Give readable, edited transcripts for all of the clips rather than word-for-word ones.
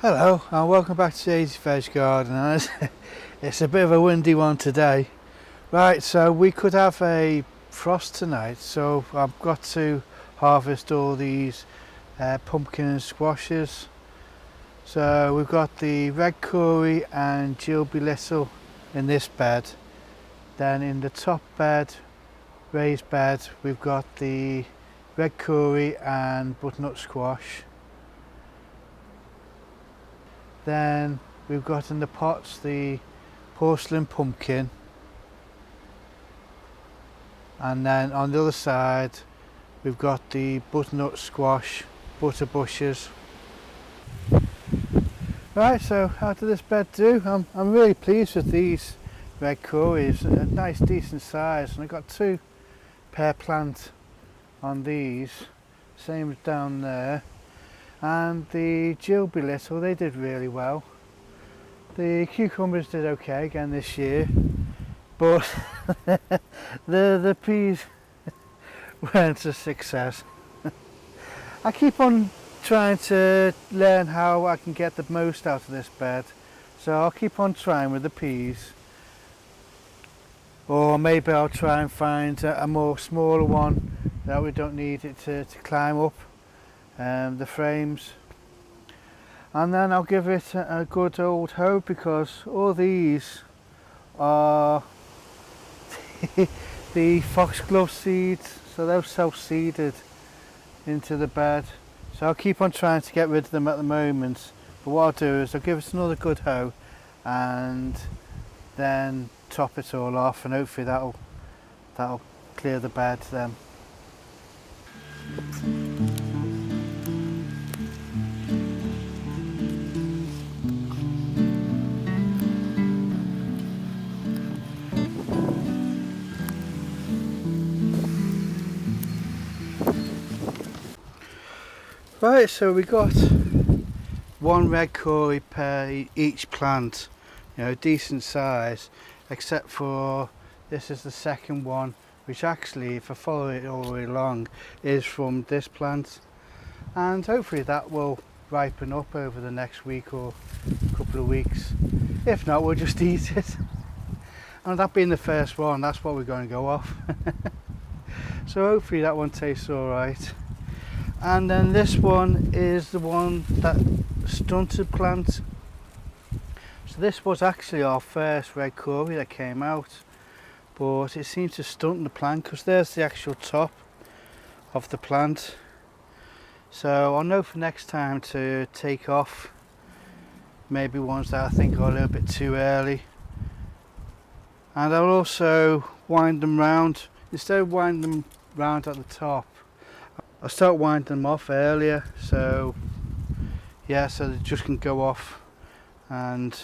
Hello and welcome back to Daisy's Veg Garden. And it's a bit of a windy one today. Right, so we could have a frost tonight, so I've got to harvest all these pumpkin and squashes. So we've got the Red Kuri and Gill in this bed. Then in the top bed, raised bed, we've got the Red Kuri and Butternut Squash. Then we've got in the pots the porcelain pumpkin, and then on the other side we've got the butternut squash butter bushes. Right, so how did this bed do? I'm really pleased with these Red Kuris, a nice decent size, and I got 2 pear plant on these, same as down there. And the Gill, they did really well. The cucumbers did okay again this year, but the peas weren't a success. I keep on trying to learn how I can get the most out of this bed, so I'll keep on trying with the peas, or maybe I'll try and find a more smaller one that we don't need it to climb up the frames, and then I'll give it a good old hoe, because all these are the foxglove seeds, so they're self-seeded into the bed. So I'll keep on trying to get rid of them at the moment, but what I'll do is I'll give it another good hoe and then top it all off, and hopefully that'll clear the bed then. Right, so we got 1 Red Kuri per each plant, you know, decent size, except for this is the second one, which actually, if I follow it all the way along, is from this plant, and hopefully that will ripen up over the next week or couple of weeks. If not, we'll just eat it. And that being the first one, that's what we're going to go off. So hopefully that one tastes alright. And then this one is the one that stunted plant. So this was actually our first Red Kuri that came out, but it seems to stunt the plant, because there's the actual top of the plant. So I'll know for next time to take off maybe ones that I think are a little bit too early, and I'll also wind them round. Instead of winding them round at the top, I'll start winding them off earlier, so yeah, so they just can go off and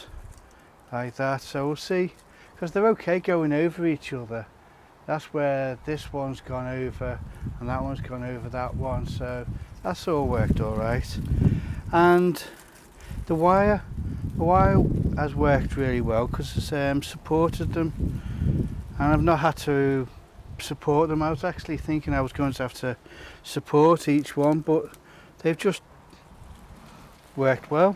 like that. So we'll see, because they're okay going over each other. That's where this one's gone over and that one's gone over that one, so that's all worked all right. And the wire has worked really well, because it's supported them, and I've not had to support them. I was actually thinking I was going to have to support each one, but they've just worked well.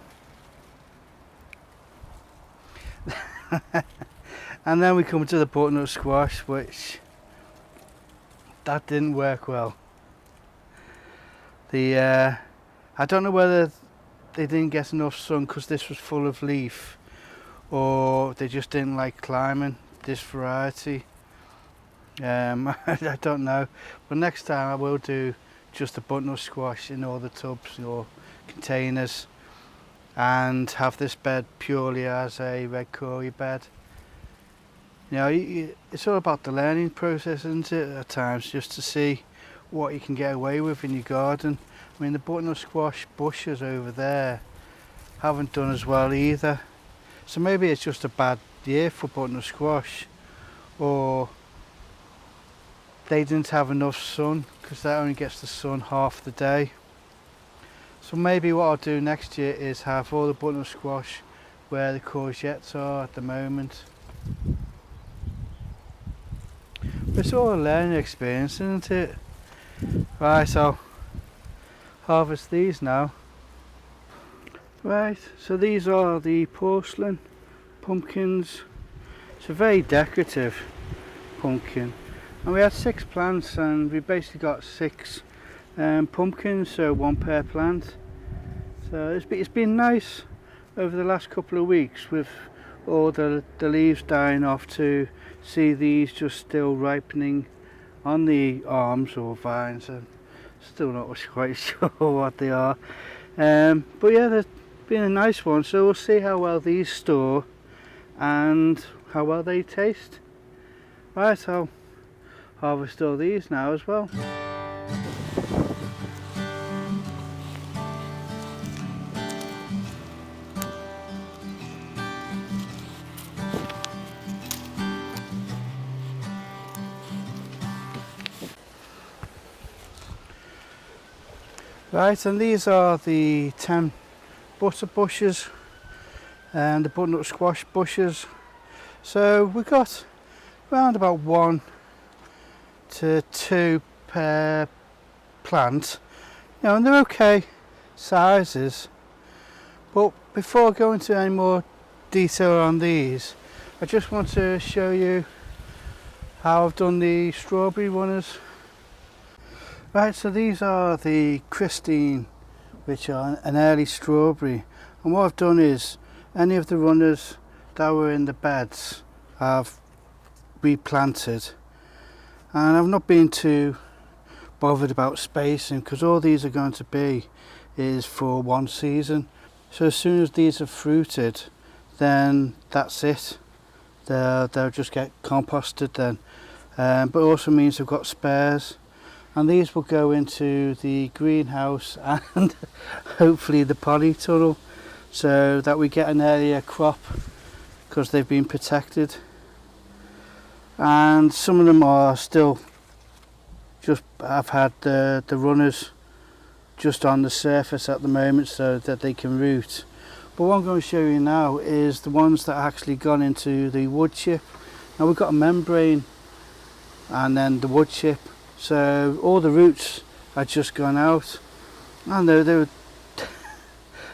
And then we come to the butternut squash, which that didn't work well. I don't know whether they didn't get enough sun because this was full of leaf, or they just didn't like climbing this variety. I don't know, but next time I will do just a butternut squash in all the tubs or containers, and have this bed purely as a Red Kuri bed. You know, it's all about the learning process, isn't it, at times, just to see what you can get away with in your garden. I mean, the butternut squash bushes over there haven't done as well either, so maybe it's just a bad year for butternut squash, or they didn't have enough sun, because that only gets the sun half the day. So maybe what I'll do next year is have all the butternut squash where the courgettes are at the moment. But it's all a learning experience, isn't it? Right, so harvest these now. Right, so these are the porcelain pumpkins. It's a very decorative pumpkin, and we had 6 plants and we basically got 6 pumpkins, so 1 per plant. So it's been nice over the last couple of weeks with all the leaves dying off to see these just still ripening on the arms or vines. I'm still not quite sure what they are, but yeah, they've been a nice one, so we'll see how well these store and how well they taste. Right, I'll harvest all these now as well. Right, and these are the 10 butter bushes and the butternut squash bushes. So we've got around about 1 to 2 per plant, you know, and they're okay sizes. But before I go into any more detail on these, I just want to show you how I've done the strawberry runners. Right, so these are the Christine, which are an early strawberry, and what I've done is any of the runners that were in the beds I've replanted, and I've not been too bothered about spacing because all these are going to be is for 1 season. So as soon as these are fruited, then that's it, they'll just get composted then, but it also means I've got spares. And these will go into the greenhouse and hopefully the polytunnel, so that we get an earlier crop because they've been protected. And some of them are still just, I've had the runners just on the surface at the moment so that they can root. But what I'm going to show you now is the ones that actually gone into the wood chip. Now we've got a membrane and then the wood chip. So all the roots had just gone out, and they were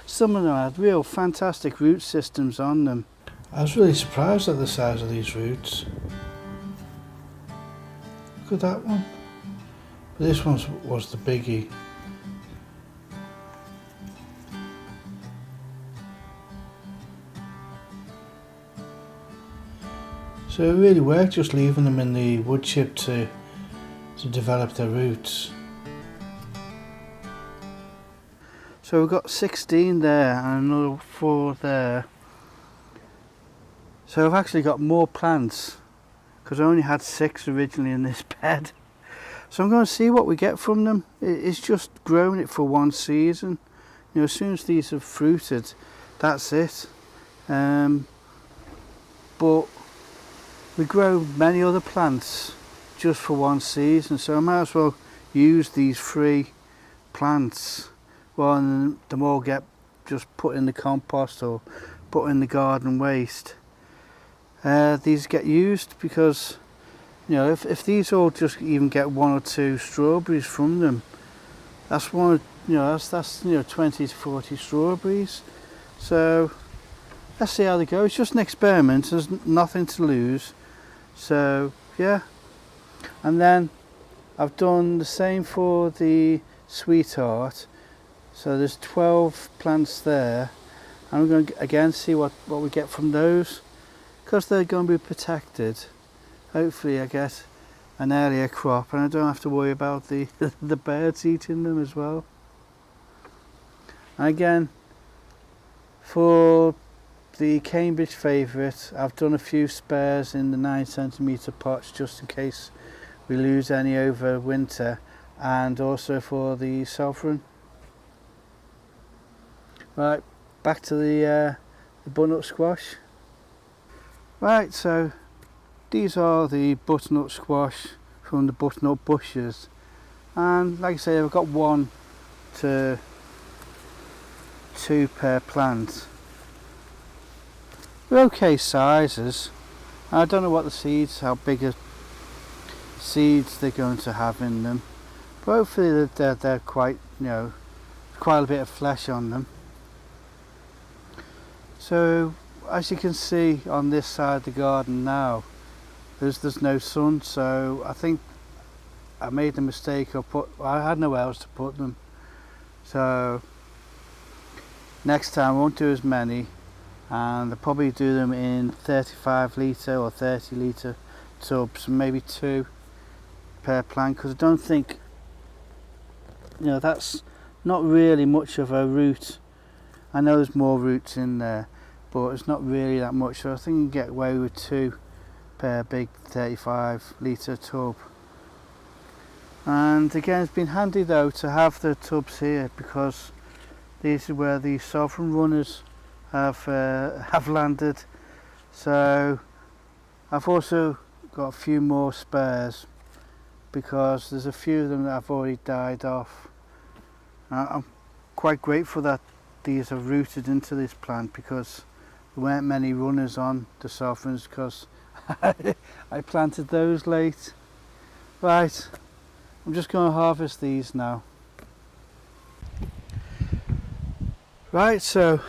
some of them had real fantastic root systems on them. I was really surprised at the size of these roots. Look at that one. But this one was the biggie. So it really worked just leaving them in the wood chip to develop their roots. So we've got 16 there and another 4 there. So I've actually got more plants because I only had 6 originally in this bed. So I'm going to see what we get from them. It's just growing it for 1 season. You know, as soon as these have fruited, that's it. But we grow many other plants just for 1 season, so I might as well use these 3 plants rather than them all get just put in the compost or put in the garden waste. These get used because, you know, if these all just even get 1 or 2 strawberries from them, that's one, you know, that's 20 to 40 strawberries. So let's see how they go. It's just an experiment, there's nothing to lose. So yeah. And then I've done the same for the sweetheart. So there's 12 plants there. And I'm going to again see what we get from those. Because they're going to be protected, hopefully I get an earlier crop and I don't have to worry about the birds eating them as well. And again, for the Cambridge favourite, I've done a few spares in the 9cm pots just in case we lose any over winter, and also for the sovereign. Right, back to the butternut squash. Right, so these are the butternut squash from the butternut bushes, and like I say, I've got 1 to 2 per plant. They're okay sizes. I don't know what the seeds, how big a seeds they're going to have in them, but hopefully they're quite, you know, quite a bit of flesh on them. So as you can see on this side of the garden now, there's no sun, so I think I made the mistake of I had nowhere else to put them. So next time I won't do as many, and I'll probably do them in 35 litre or 30 litre tubs, maybe 2 per plant, because I don't think, you know, that's not really much of a root. I know there's more roots in there, but it's not really that much, so I think you can get away with 2 per big 35 litre tub. And again, it's been handy though to have the tubs here, because these are where the sovereign runners have landed. So I've also got a few more spares, because there's a few of them that have already died off. I'm quite grateful that these have rooted into this plant, because there weren't many runners on the sovereigns, because I planted those late. Right, I'm just going to harvest these now. Right, so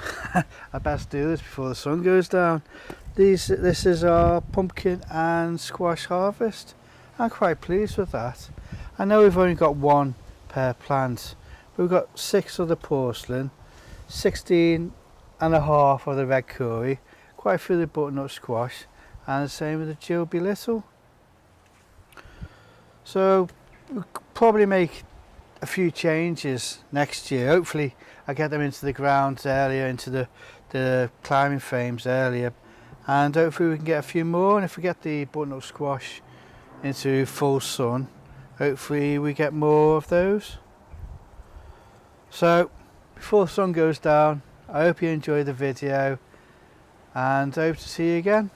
I best do this before the sun goes down. This is our pumpkin and squash harvest. I'm quite pleased with that. I know we've only got 1 per plant, but we've got 6 of the porcelain, 16 and a half of the red Kuri, quite a few of the butternut squash, and the same with the Gill little. So we'll probably make a few changes next year. Hopefully I get them into the ground earlier, into the climbing frames earlier, and hopefully we can get a few more. And if we get the butternut squash into full sun, hopefully we get more of those. So before the sun goes down, I hope you enjoyed the video, and I hope to see you again.